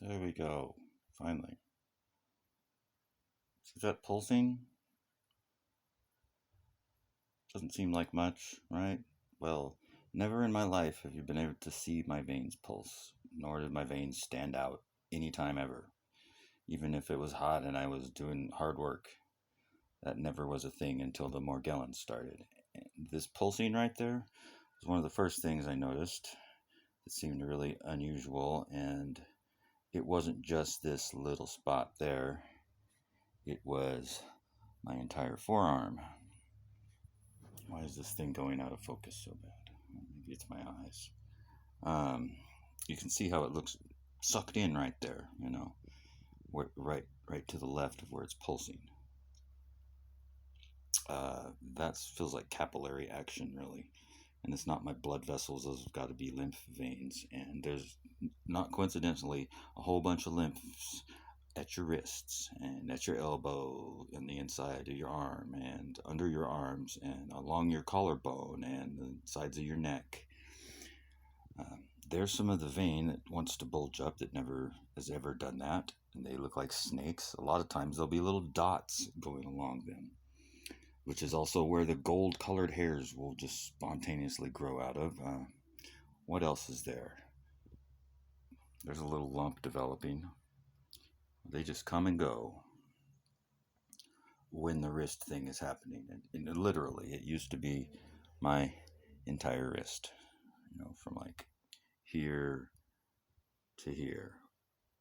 There we go. Finally. See that pulsing? Doesn't seem like much, right? Well, never in my life have you been able to see my veins pulse, nor did my veins stand out any time ever. Even if it was hot and I was doing hard work, that never was a thing until the Morgellons started. And this pulsing right there was one of the first things I noticed. It seemed really unusual, and it wasn't just this little spot there. It was my entire forearm. Why is this thing going out of focus so bad? Maybe it's my eyes. Um, you can see how it looks sucked in right there, right to the left of where it's pulsing. That feels like capillary action, really. And it's not my blood vessels, those have got to be lymph veins. And there's, not coincidentally, a whole bunch of lymphs at your wrists and at your elbow and the inside of your arm and under your arms and along your collarbone and the sides of your neck. There's some of the vein that wants to bulge up that never has ever done that, and they look like snakes. A lot of times there'll be little dots going along them, which is also where the gold colored hairs will just spontaneously grow out of. What else is there? There's a little lump developing. They just come and go when the wrist thing is happening. And literally, it used to be my entire wrist, from like here to here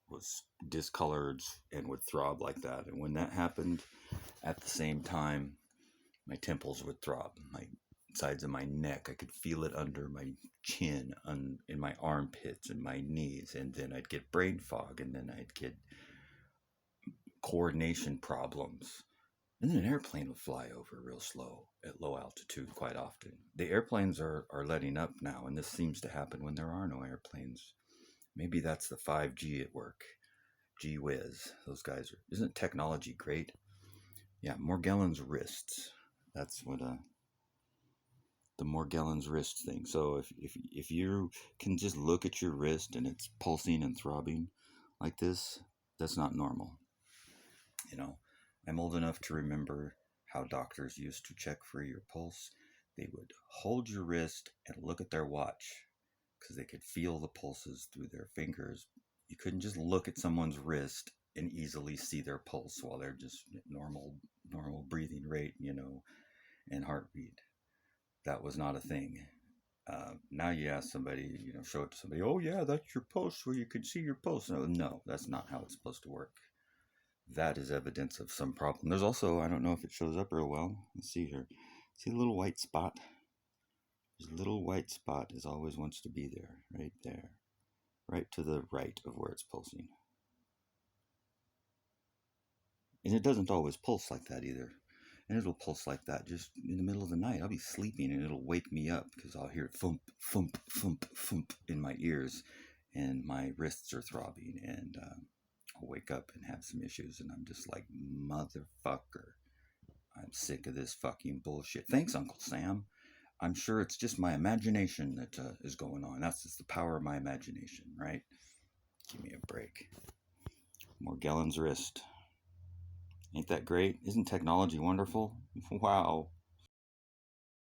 was discolored and would throb like that. And when that happened, at the same time, my temples would throb, my sides of my neck. I could feel it under my chin, in my armpits and my knees. And then I'd get brain fog, and then I'd get coordination problems. And then an airplane would fly over real slow at low altitude quite often. The airplanes are letting up now, and this seems to happen when there are no airplanes. Maybe that's the 5G at work. Gee whiz, those guys are. Isn't technology great? Yeah, Morgellons wrists. That's what the Morgellons wrist thing. So if you can just look at your wrist and it's pulsing and throbbing like this, that's not normal. You know, I'm old enough to remember how doctors used to check for your pulse. They would hold your wrist and look at their watch because they could feel the pulses through their fingers. You couldn't just look at someone's wrist and easily see their pulse while they're just normal breathing rate, and heartbeat. That was not a thing. Now you ask somebody, show it to somebody. Oh yeah, that's your pulse where you can see your pulse. No, that's not how it's supposed to work. That is evidence of some problem. There's also, I don't know if it shows up real well. Let's see here. See the little white spot? There's a little white spot is always wants to be there, right there, right to the right of where it's pulsing. And it doesn't always pulse like that either. And it'll pulse like that just in the middle of the night. I'll be sleeping and it'll wake me up because I'll hear it thump, thump, thump, thump in my ears, and my wrists are throbbing, and I'll wake up and have some issues, and I'm just like, motherfucker, I'm sick of this fucking bullshit. Thanks, Uncle Sam. I'm sure it's just my imagination that is going on. That's just the power of my imagination, right? Give me a break. Morgellons wrist. Ain't that great? Isn't technology wonderful? Wow.